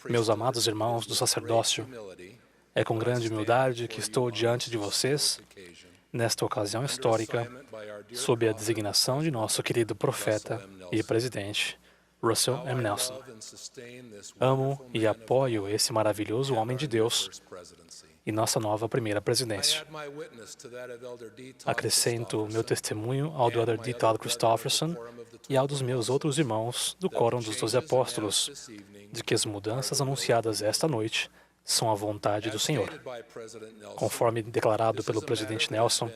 Meus amados irmãos do sacerdócio, é com grande humildade que estou diante de vocês, nesta ocasião histórica, sob a designação de nosso querido profeta e presidente, Russell M. Nelson. Amo e apoio esse maravilhoso homem de Deus e nossa nova primeira presidência. Acrescento meu testemunho ao do Elder D. Todd Christofferson e ao dos meus outros irmãos do Quórum dos 12 Apóstolos, de que as mudanças anunciadas esta noite são a vontade do Senhor. Conforme declarado pelo presidente Nelson,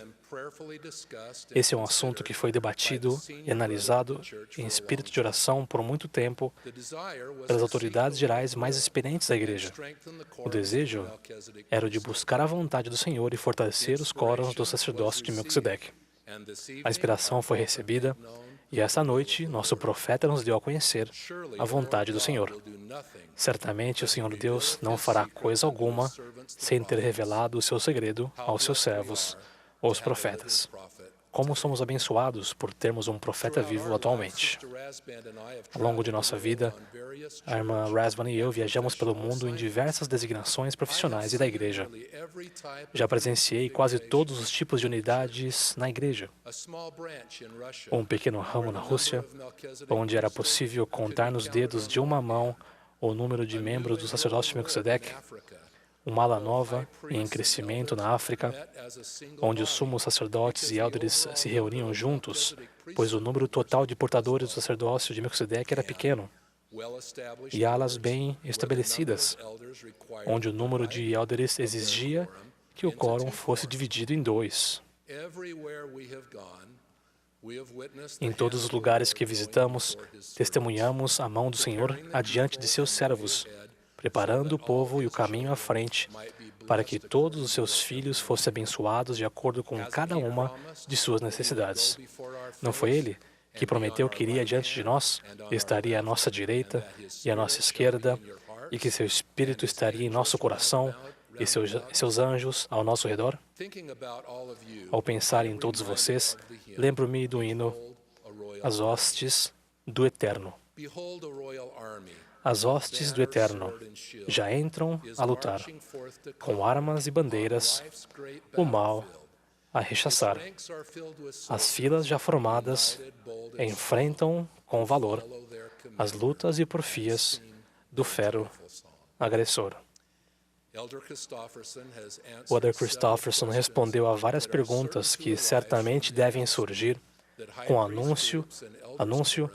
esse é um assunto que foi debatido e analisado em espírito de oração por muito tempo pelas autoridades gerais mais experientes da Igreja. O desejo era o de buscar a vontade do Senhor e fortalecer os quórums do sacerdócio de Melquisedeque. A inspiração foi recebida e esta noite nosso profeta nos deu a conhecer a vontade do Senhor. Certamente o Senhor Deus não fará coisa alguma sem ter revelado o seu segredo aos seus servos, os profetas. Como somos abençoados por termos um profeta vivo atualmente. Ao longo de nossa vida, a irmã Rasban e eu viajamos pelo mundo em diversas designações profissionais e da Igreja. Já presenciei quase todos os tipos de unidades na Igreja. Um pequeno ramo na Rússia, onde era possível contar nos dedos de uma mão o número de membros do sacerdócio de Melquisedeque. Uma ala nova em crescimento na África, onde os sumos sacerdotes e élderes se reuniam juntos, pois o número total de portadores do sacerdócio de Melquisedeque era pequeno. E alas bem estabelecidas, onde o número de élderes exigia que o quórum fosse dividido em dois. Em todos os lugares que visitamos, testemunhamos a mão do Senhor adiante de seus servos, preparando o povo e o caminho à frente, para que todos os seus filhos fossem abençoados de acordo com cada uma de suas necessidades. Não foi Ele que prometeu que iria diante de nós, estaria à nossa direita e à nossa esquerda, e que seu Espírito estaria em nosso coração e seus anjos ao nosso redor? Ao pensar em todos vocês, lembro-me do hino As Hostes do Eterno. As hostes do Eterno já entram a lutar, com armas e bandeiras, o mal a rechaçar. As filas já formadas enfrentam com valor as lutas e porfias do fero agressor. O Elder Christofferson respondeu a várias perguntas que certamente devem surgir com o anúncio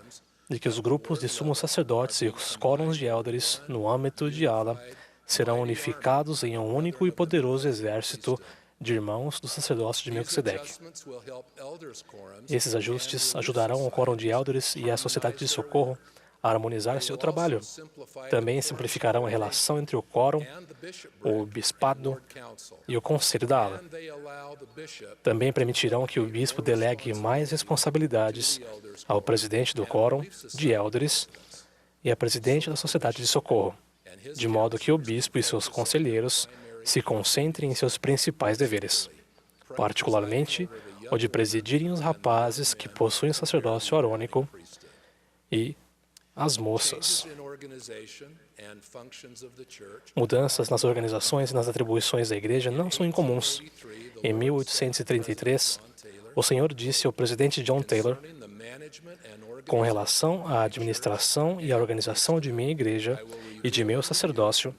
de que os grupos de sumos sacerdotes e os quórums de élderes no âmbito de ala serão unificados em um único e poderoso exército de irmãos do sacerdócio de Melquisedeque. Esses ajustes ajudarão o quórum de élderes e a sociedade de socorro a harmonizar seu trabalho. Também simplificarão a relação entre o quórum, o bispado e o conselho da ala. Também permitirão que o bispo delegue mais responsabilidades ao presidente do quórum de élderes e à presidente da sociedade de socorro, de modo que o bispo e seus conselheiros se concentrem em seus principais deveres, particularmente o de presidirem os rapazes que possuem o sacerdócio arônico e as moças. Mudanças nas organizações e nas atribuições da Igreja não são incomuns. Em 1833, o Senhor disse ao presidente John Taylor: com relação à administração e à organização de minha igreja e de meu sacerdócio,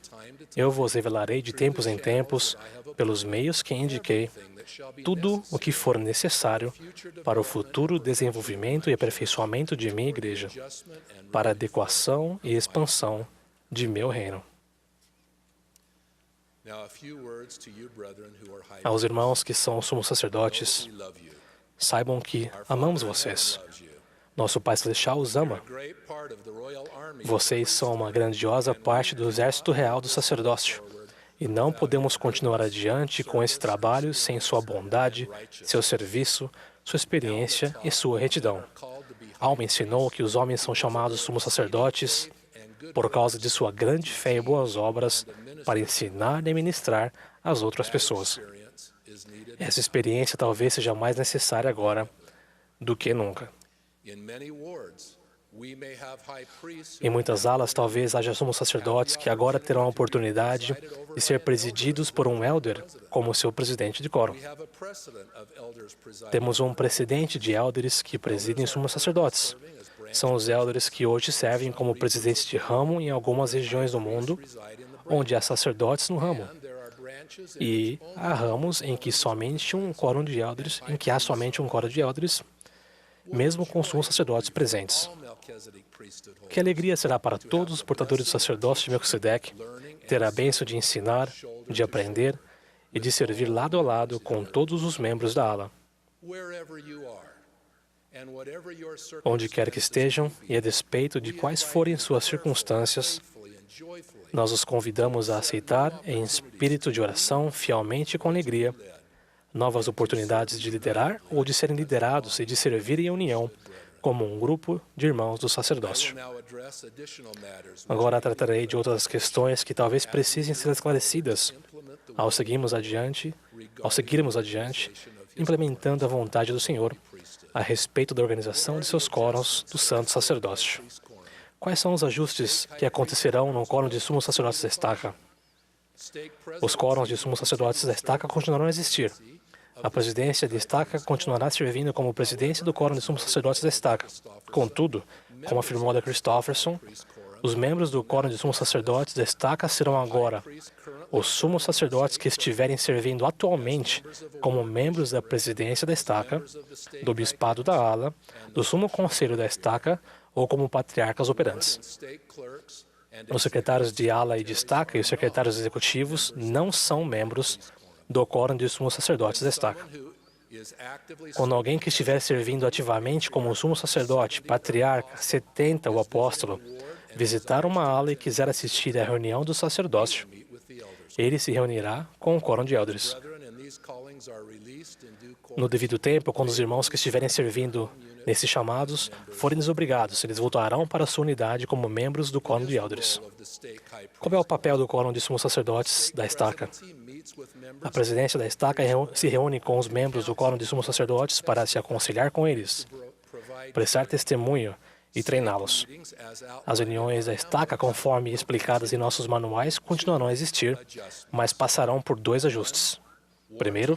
eu vos revelarei de tempos em tempos, pelos meios que indiquei, tudo o que for necessário para o futuro desenvolvimento e aperfeiçoamento de minha igreja, para a adequação e expansão de meu reino. Aos irmãos que são sumos sacerdotes, saibam que amamos vocês. Nosso Pai Celestial os ama. Vocês são uma grandiosa parte do exército real do sacerdócio. E não podemos continuar adiante com esse trabalho sem sua bondade, seu serviço, sua experiência e sua retidão. Alma ensinou que os homens são chamados sumos sacerdotes por causa de sua grande fé e boas obras para ensinar e ministrar às outras pessoas. Essa experiência talvez seja mais necessária agora do que nunca. Em muitas alas, talvez haja sumos sacerdotes que agora terão a oportunidade de ser presididos por um elder como seu presidente de quórum. Temos um precedente de elders que presidem sumos sacerdotes. São os elders que hoje servem como presidentes de ramo em algumas regiões do mundo, onde há sacerdotes no ramo. E há ramos em que somente um quórum de elders, mesmo com sumos sacerdotes presentes. Que alegria será para todos os portadores do sacerdócio de Melquisedeque ter a bênção de ensinar, de aprender e de servir lado a lado com todos os membros da ala. Onde quer que estejam, e a despeito de quais forem suas circunstâncias, nós os convidamos a aceitar, em espírito de oração, fielmente e com alegria, novas oportunidades de liderar ou de serem liderados e de servir em união como um grupo de irmãos do sacerdócio. Agora tratarei de outras questões que talvez precisem ser esclarecidas ao seguirmos adiante, implementando a vontade do Senhor a respeito da organização de seus quórums do santo sacerdócio. Quais são os ajustes que acontecerão no quórum de sumos sacerdotes da estaca? Os quórums de sumos sacerdotes da estaca continuarão a existir. A presidência da estaca continuará servindo como presidência do quórum de sumos sacerdotes da estaca. Contudo, como afirmou Elder Christofferson, os membros do quórum de sumos sacerdotes da estaca serão agora os sumos sacerdotes que estiverem servindo atualmente como membros da presidência da estaca, do bispado da ala, do sumo conselho da estaca ou como patriarcas operantes. Os secretários de ala e de estaca e os secretários executivos não são membros do quórum de sumos sacerdotes da estaca. Quando alguém que estiver servindo ativamente como sumo sacerdote, patriarca, 70 ou apóstolo, visitar uma ala e quiser assistir à reunião do sacerdócio, ele se reunirá com o quórum de elders. No devido tempo, quando os irmãos que estiverem servindo nesses chamados forem desobrigados, eles voltarão para a sua unidade como membros do quórum de elders. Qual é o papel do quórum de sumos sacerdotes da estaca? A presidência da estaca se reúne com os membros do quórum de sumos sacerdotes para se aconselhar com eles, prestar testemunho e treiná-los. As reuniões da estaca, conforme explicadas em nossos manuais, continuarão a existir, mas passarão por 2 ajustes. Primeiro,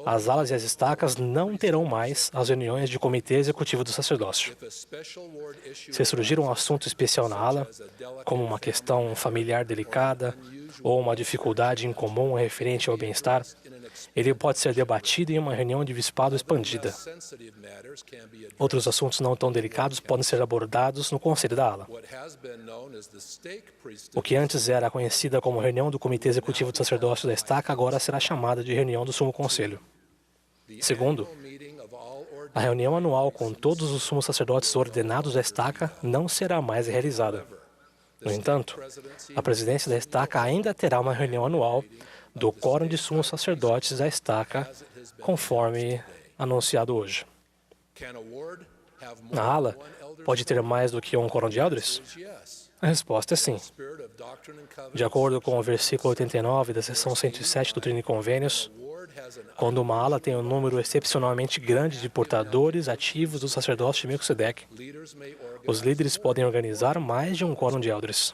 as alas e as estacas não terão mais as reuniões de comitê executivo do sacerdócio. Se surgir um assunto especial na ala, como uma questão familiar delicada ou uma dificuldade incomum referente ao bem-estar, ele pode ser debatido em uma reunião de bispado expandida. Outros assuntos não tão delicados podem ser abordados no conselho da ala. O que antes era conhecida como reunião do Comitê Executivo do Sacerdócio da Estaca, agora será chamada de reunião do Sumo Conselho. Segundo, a reunião anual com todos os sumos sacerdotes ordenados da Estaca não será mais realizada. No entanto, a presidência da Estaca ainda terá uma reunião anual do Quórum de Sumos Sacerdotes da Estaca, conforme anunciado hoje. A ala pode ter mais do que um quórum de elders? A resposta é sim. De acordo com o versículo 89 da seção 107 do Doutrina e Convênios, quando uma ala tem um número excepcionalmente grande de portadores ativos do sacerdócio de Melquisedeque, os líderes podem organizar mais de um quórum de elders.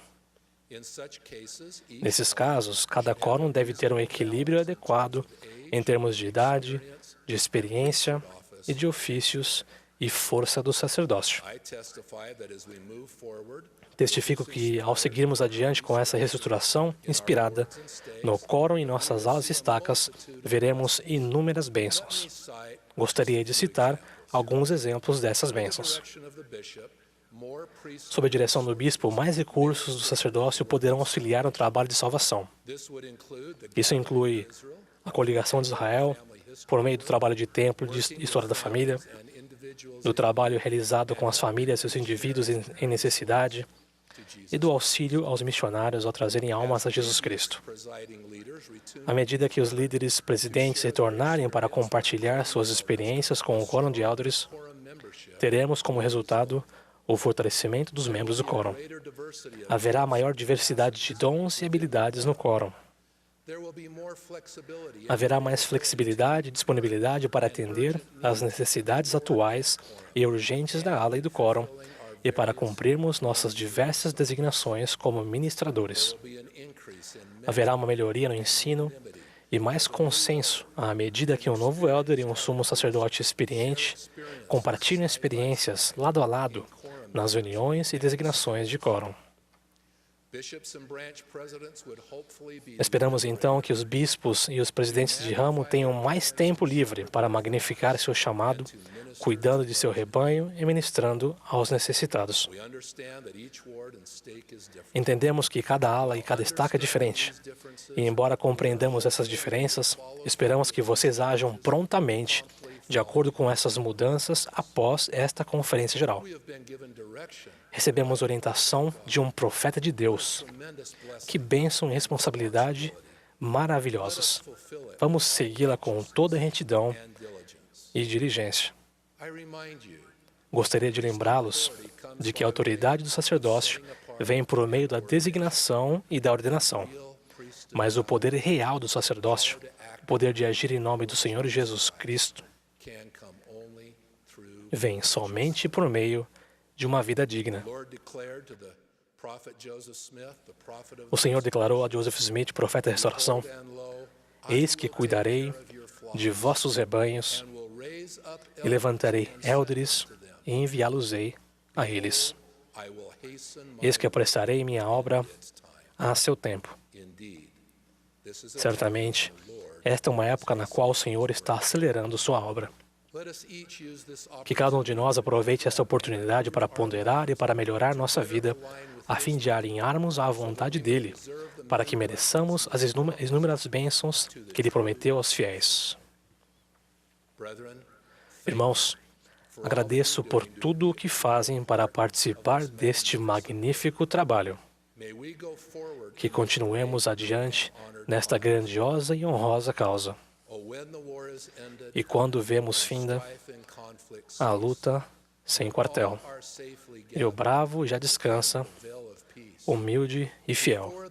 Nesses casos, cada quórum deve ter um equilíbrio adequado em termos de idade, de experiência e de ofícios e força do sacerdócio. Testifico que, ao seguirmos adiante com essa reestruturação inspirada, no quórum e nossas alas e estacas, veremos inúmeras bênçãos. Gostaria de citar alguns exemplos dessas bênçãos. Sob a direção do bispo, mais recursos do sacerdócio poderão auxiliar no trabalho de salvação. Isso inclui a coligação de Israel, por meio do trabalho de templo, de história da família, do trabalho realizado com as famílias e os indivíduos em necessidade, e do auxílio aos missionários ao trazerem almas a Jesus Cristo. À medida que os líderes presidentes retornarem para compartilhar suas experiências com o quórum de elders, teremos como resultado o fortalecimento dos membros do quórum. Haverá maior diversidade de dons e habilidades no quórum. Haverá mais flexibilidade e disponibilidade para atender às necessidades atuais e urgentes da ala e do quórum, e para cumprirmos nossas diversas designações como ministradores. Haverá uma melhoria no ensino e mais consenso à medida que um novo elder e um sumo sacerdote experiente compartilham experiências lado a lado nas reuniões e designações de quórum. Esperamos então que os bispos e os presidentes de ramo tenham mais tempo livre para magnificar seu chamado, cuidando de seu rebanho e ministrando aos necessitados. Entendemos que cada ala e cada estaca é diferente, e embora compreendamos essas diferenças, esperamos que vocês ajam prontamente de acordo com essas mudanças após esta conferência geral. Recebemos orientação de um profeta de Deus. Que bênção e responsabilidade maravilhosas. Vamos segui-la com toda retidão e diligência. Gostaria de lembrá-los de que a autoridade do sacerdócio vem por meio da designação e da ordenação. Mas o poder real do sacerdócio, o poder de agir em nome do Senhor Jesus Cristo, vem somente por meio de uma vida digna. O Senhor declarou a Joseph Smith, profeta da restauração: eis que cuidarei de vossos rebanhos e levantarei élderes e enviá-los-ei a eles. Eis que apressarei minha obra a seu tempo. Certamente, esta é uma época na qual o Senhor está acelerando sua obra. Que cada um de nós aproveite esta oportunidade para ponderar e para melhorar nossa vida, a fim de alinharmos à vontade dEle, para que mereçamos as inúmeras bênçãos que Ele prometeu aos fiéis. Irmãos, agradeço por tudo o que fazem para participar deste magnífico trabalho. Que continuemos adiante nesta grandiosa e honrosa causa. E quando vemos finda a luta sem quartel, e o bravo já descansa, humilde e fiel.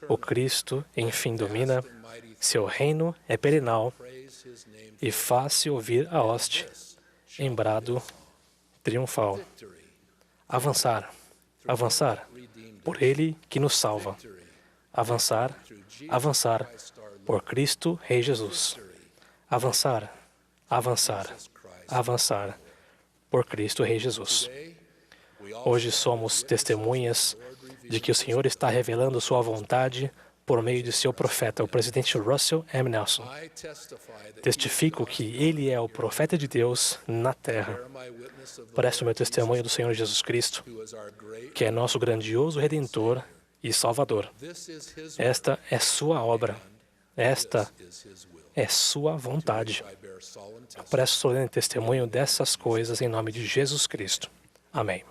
O Cristo, enfim, domina, seu reino é perenal, e faz-se ouvir a hoste, em brado triunfal. Avançar, avançar, por Ele que nos salva. Avançar, avançar, por Cristo Rei Jesus. Avançar, avançar, avançar, por Cristo Rei Jesus. Hoje somos testemunhas de que o Senhor está revelando sua vontade por meio de seu profeta, o presidente Russell M. Nelson. Testifico que ele é o profeta de Deus na terra. Presto meu testemunho do Senhor Jesus Cristo, que é nosso grandioso Redentor e Salvador. Esta é sua obra. Esta é sua vontade. Presto solene testemunho dessas coisas em nome de Jesus Cristo. Amém.